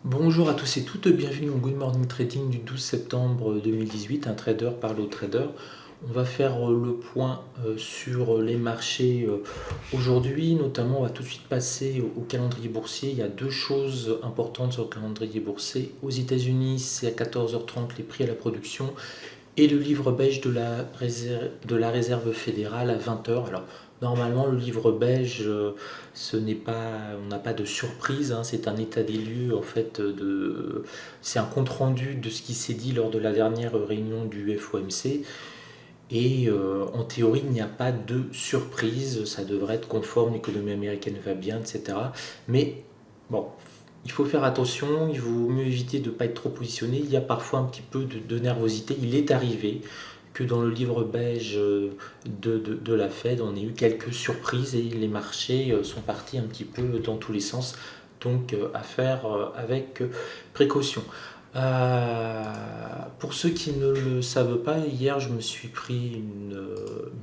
Bonjour à tous et toutes, bienvenue au Good Morning Trading du 12 septembre 2018, un trader parle au trader. On va faire le point sur les marchés aujourd'hui, notamment on va tout de suite passer au calendrier boursier. Il y a deux choses importantes sur le calendrier boursier. Aux États-Unis, c'est à 14h30 les prix à la production et le livre beige de la réserve fédérale à 20h. Alors, normalement, le livre beige, on n'a pas de surprise, hein, c'est un état des lieux, en fait, c'est un compte-rendu de ce qui s'est dit lors de la dernière réunion du FOMC. Et en théorie, il n'y a pas de surprise, ça devrait être conforme, l'économie américaine va bien, etc. Mais bon, il faut faire attention, il vaut mieux éviter de ne pas être trop positionné. Il y a parfois un petit peu de nervosité. Il est arrivé que dans le livre beige de la Fed, on ait eu quelques surprises et les marchés sont partis un petit peu dans tous les sens. Donc à faire avec précaution. Pour ceux qui ne le savent pas, hier je me suis pris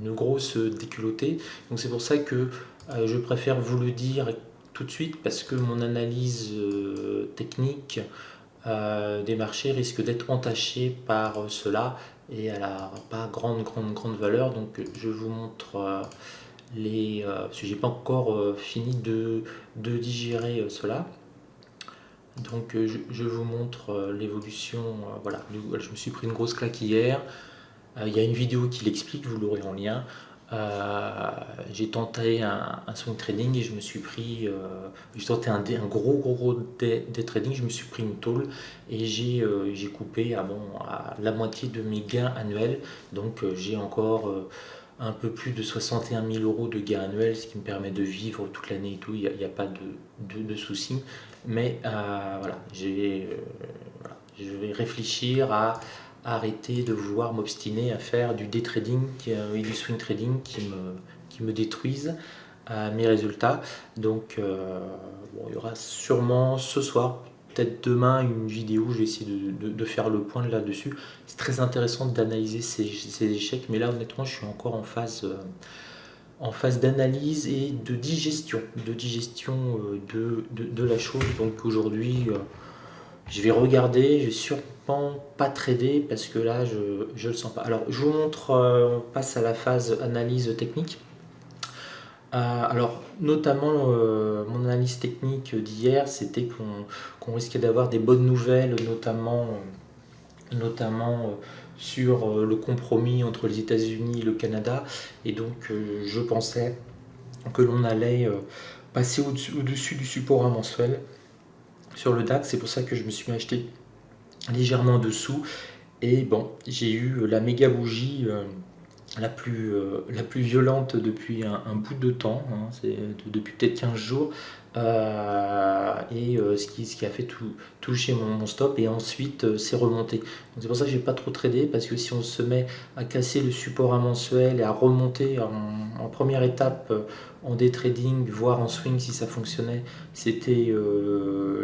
une grosse déculottée. Donc c'est pour ça que je préfère vous le dire tout de suite parce que mon analyse technique des marchés risque d'être entachée par cela et elle n'a pas grande valeur. Donc je vous montre parce que j'ai pas encore fini de digérer cela. Donc je vous montre l'évolution. Voilà, je me suis pris une grosse claque hier. Il y a une vidéo qui l'explique, vous l'aurez en lien. J'ai tenté un swing trading et je me suis pris, j'ai tenté un gros day trading, je me suis pris une tôle et j'ai coupé à la moitié de mes gains annuels. Donc j'ai encore un peu plus de 61 000 euros de gains annuels, ce qui me permet de vivre toute l'année et tout, il n'y a pas de soucis. Mais voilà, je vais réfléchir à arrêter de vouloir m'obstiner à faire du day trading et du swing trading qui me détruisent mes résultats. Donc il y aura sûrement ce soir, peut-être demain, une vidéo où je vais essayer de faire le point là-dessus. C'est très intéressant d'analyser ces échecs, mais là honnêtement je suis encore en phase d'analyse et de digestion de la chose. Donc aujourd'hui je vais regarder, je vais sûrement pas trader parce que là je le sens pas. Alors je vous montre, on passe à la phase analyse technique. Alors notamment mon analyse technique d'hier, c'était qu'on risquait d'avoir des bonnes nouvelles, notamment sur le compromis entre les États-Unis et le Canada. Et donc je pensais que l'on allait passer au-dessus du support mensuel sur le DAX. C'est pour ça que je me suis acheté légèrement en dessous. Et bon, j'ai eu la méga bougie la plus violente depuis un bout de temps, hein, depuis peut-être 15 jours, ce qui a fait toucher mon stop et ensuite c'est remonté. Donc c'est pour ça que j'ai pas trop tradé parce que si on se met à casser le support mensuel et à remonter en première étape en day trading, voire en swing si ça fonctionnait, c'était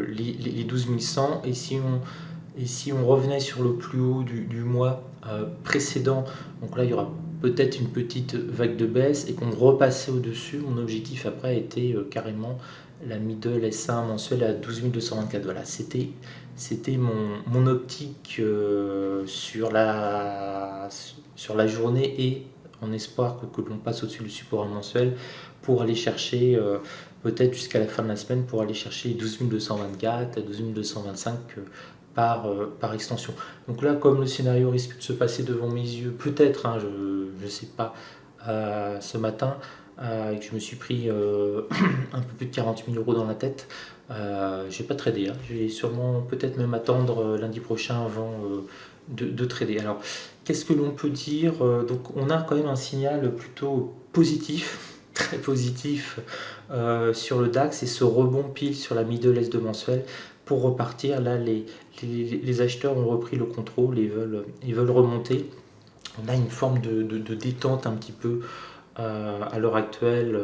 les 12 100 et si on revenait sur le plus haut du mois précédent, donc là il y aura peut-être une petite vague de baisse et qu'on repassait au-dessus. Mon objectif après était carrément la middle S1 mensuelle à 12 224. Voilà, c'était mon optique sur la journée et en espoir que l'on passe au-dessus du support mensuel pour aller chercher peut-être jusqu'à la fin de la semaine pour aller chercher les 12 224 à 12 225 par extension. Donc là, comme le scénario risque de se passer devant mes yeux, peut-être, hein, je ne sais pas, ce matin, que je me suis pris un peu plus de 40 000 euros dans la tête, je vais pas trader. Hein. Je vais sûrement peut-être même attendre lundi prochain avant de trader. Alors, qu'est-ce que l'on peut dire? Donc, on a quand même un signal plutôt positif, très positif sur le DAX et ce rebond pile sur la middle S2 mensuelle pour repartir. Là, les acheteurs ont repris le contrôle et ils veulent remonter. On a une forme de détente un petit peu à l'heure actuelle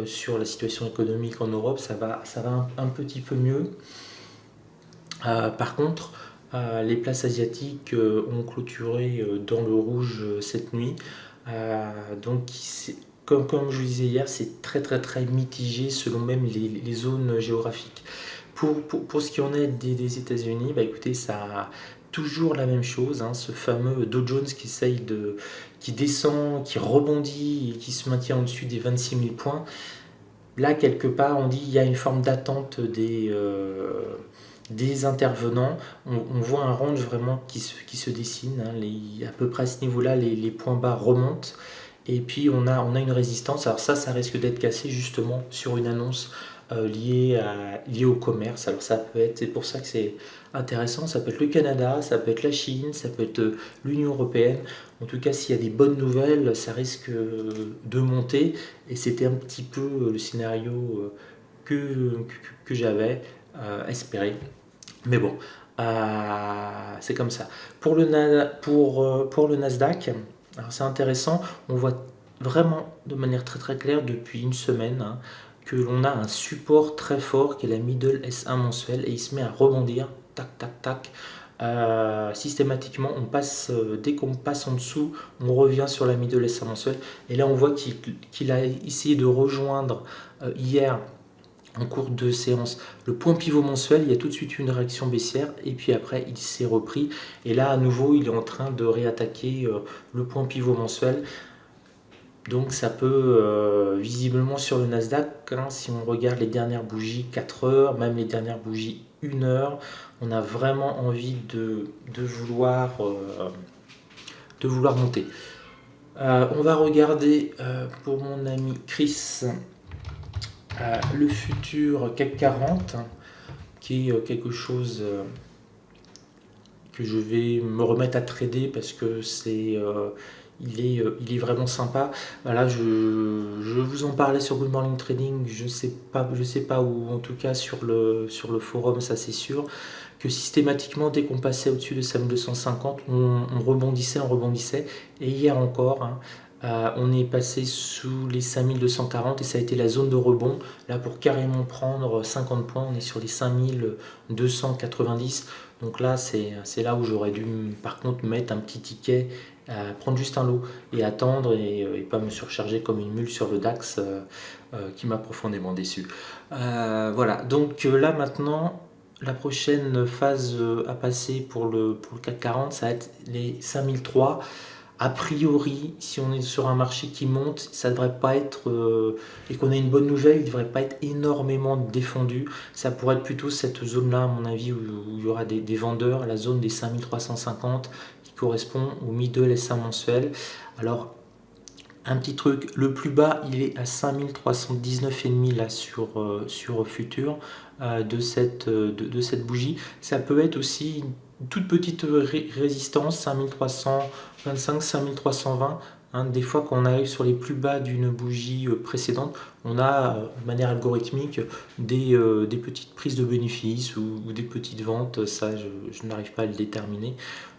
sur la situation économique en Europe. Ça va un petit peu mieux. Par contre, les places asiatiques ont clôturé dans le rouge cette nuit. Donc, comme je vous disais hier, c'est très mitigé selon même les zones géographiques. Pour ce qui en est des États-Unis, bah écoutez, ça toujours la même chose, hein, ce fameux Dow Jones qui descend, qui rebondit et qui se maintient au-dessus des 26 000 points. Là, quelque part, on dit qu'il y a une forme d'attente des intervenants. On voit un range vraiment qui se dessine, hein, à peu près à ce niveau-là, les points bas remontent. Et puis on a une résistance. Alors ça risque d'être cassé justement sur une annonce liée au commerce. Alors ça peut être, c'est pour ça que c'est intéressant, ça peut être le Canada, ça peut être la Chine, ça peut être l'Union européenne. En tout cas, s'il y a des bonnes nouvelles, ça risque de monter. Et c'était un petit peu le scénario que j'avais espéré. Mais bon, c'est comme ça. Pour le Nasdaq, alors c'est intéressant, on voit vraiment de manière très très claire depuis une semaine, hein, que l'on a un support très fort qui est la middle S1 mensuelle et il se met à rebondir, tac tac tac. Systématiquement, dès qu'on passe en dessous, on revient sur la middle S1 mensuelle et là on voit qu'il a essayé de rejoindre hier en cours de séance le point pivot mensuel. Il y a tout de suite une réaction baissière et puis après il s'est repris et là à nouveau il est en train de réattaquer le point pivot mensuel. Donc ça peut visiblement sur le Nasdaq, hein, si on regarde les dernières bougies 4 heures, même les dernières bougies 1 heure, on a vraiment envie de vouloir monter. On va regarder pour mon ami Chris le futur CAC 40, qui est quelque chose que je vais me remettre à trader parce que il est vraiment sympa. Voilà, je vous en parlais sur Good Morning Trading, je sais pas où, en tout cas sur le forum, ça c'est sûr, que systématiquement dès qu'on passait au-dessus de 5250, on rebondissait, et hier encore, hein, on est passé sous les 5240 et ça a été la zone de rebond. Là, pour carrément prendre 50 points, on est sur les 5290. Donc là, c'est là où j'aurais dû par contre mettre un petit ticket, prendre juste un lot et attendre et pas me surcharger comme une mule sur le DAX qui m'a profondément déçu. Voilà, donc là maintenant, la prochaine phase à passer pour le CAC 40, ça va être les 5003. A priori, si on est sur un marché qui monte, ça devrait pas être, et qu'on a une bonne nouvelle, il ne devrait pas être énormément défendu. Ça pourrait être plutôt cette zone-là, à mon avis, où il y aura des vendeurs, la zone des 5350 qui correspond au middle S1 mensuel. Alors, un petit truc, le plus bas, il est à 5319,5 là sur futur de cette bougie. Ça peut être aussi une toute petite résistance, 5325, 5320. Hein, des fois, quand on arrive sur les plus bas d'une bougie précédente, on a de manière algorithmique des petites prises de bénéfices ou des petites ventes. Ça, je n'arrive pas à le déterminer.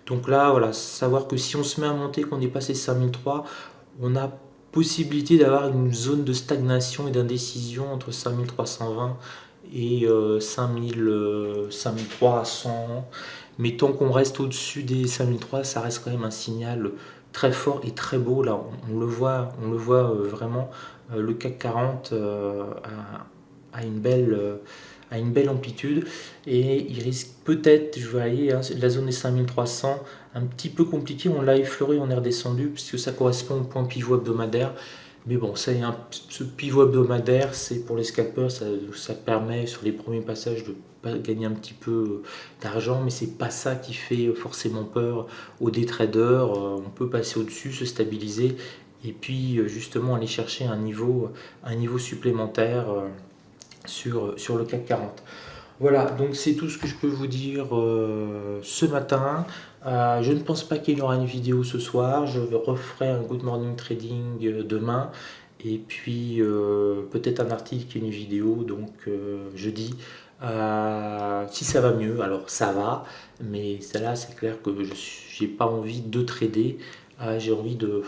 Donc là, voilà, savoir que si on se met à monter, qu'on est passé 5003, on a possibilité d'avoir une zone de stagnation et d'indécision entre 5320 et 5300. Mais tant qu'on reste au-dessus des 5003, ça reste quand même un signal très fort et très beau. Là, on le voit vraiment. Le CAC 40 a une belle amplitude et il risque peut-être, je voyais, hein, la zone des 5300 un petit peu compliquée. On l'a effleuré, on est redescendu puisque ça correspond au point pivot hebdomadaire. Mais bon, ce pivot hebdomadaire, c'est pour les scalpers, ça permet sur les premiers passages de gagner un petit peu d'argent, mais c'est pas ça qui fait forcément peur aux day traders. On peut passer au-dessus, se stabiliser et puis justement aller chercher un niveau supplémentaire sur le CAC 40. Voilà, donc c'est tout ce que je peux vous dire ce matin. Je ne pense pas qu'il y aura une vidéo ce soir. Je referai un Good Morning Trading demain. Et puis peut-être un article et une vidéo, donc jeudi. Si ça va mieux, alors ça va. Mais celle-là, c'est clair que je n'ai pas envie de trader. J'ai envie de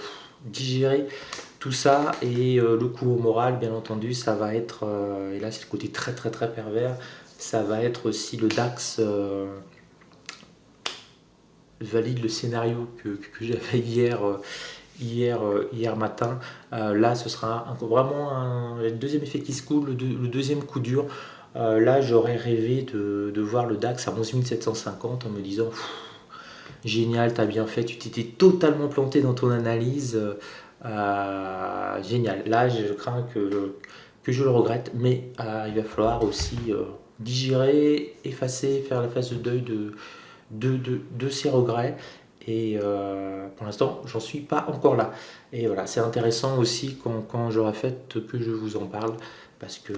digérer tout ça. Et le coup au moral, bien entendu, ça va être, et là c'est le côté très très très pervers, ça va être si le DAX valide le scénario que j'avais hier matin. Là, ce sera vraiment le deuxième effet qui se coule, le deuxième coup dur. Là, j'aurais rêvé de voir le DAX à 11 750 en me disant génial, t'as bien fait, tu t'étais totalement planté dans ton analyse. Génial. Là, je crains que je le regrette, mais il va falloir aussi digérer, effacer, faire la phase de deuil de ces regrets. Et pour l'instant, j'en suis pas encore là. Et voilà, c'est intéressant aussi quand j'aurai fait que je vous en parle, parce que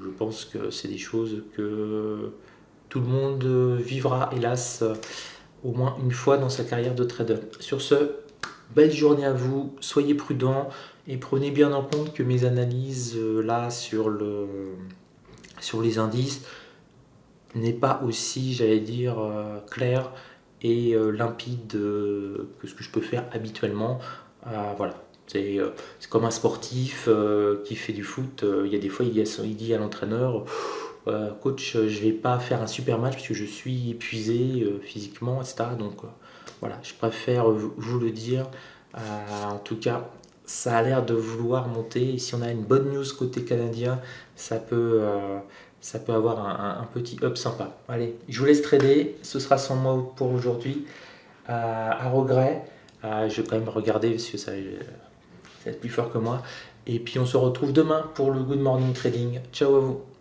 je pense que c'est des choses que tout le monde vivra, hélas, au moins une fois dans sa carrière de trader. Sur ce, belle journée à vous, soyez prudents et prenez bien en compte que mes analyses là sur les indices n'est pas aussi, j'allais dire, clair et limpide que ce que je peux faire habituellement. Voilà, c'est comme un sportif qui fait du foot. Il y a des fois, il dit à l'entraîneur, coach, je vais pas faire un super match parce que je suis épuisé physiquement, etc. Donc voilà, je préfère vous le dire. En tout cas, ça a l'air de vouloir monter. Et si on a une bonne news côté canadien, ça peut, euh, ça peut avoir un petit up sympa. Allez, je vous laisse trader. Ce sera sans moi pour aujourd'hui. À regret, je vais quand même regarder parce que ça va être plus fort que moi. Et puis on se retrouve demain pour le Good Morning Trading. Ciao à vous.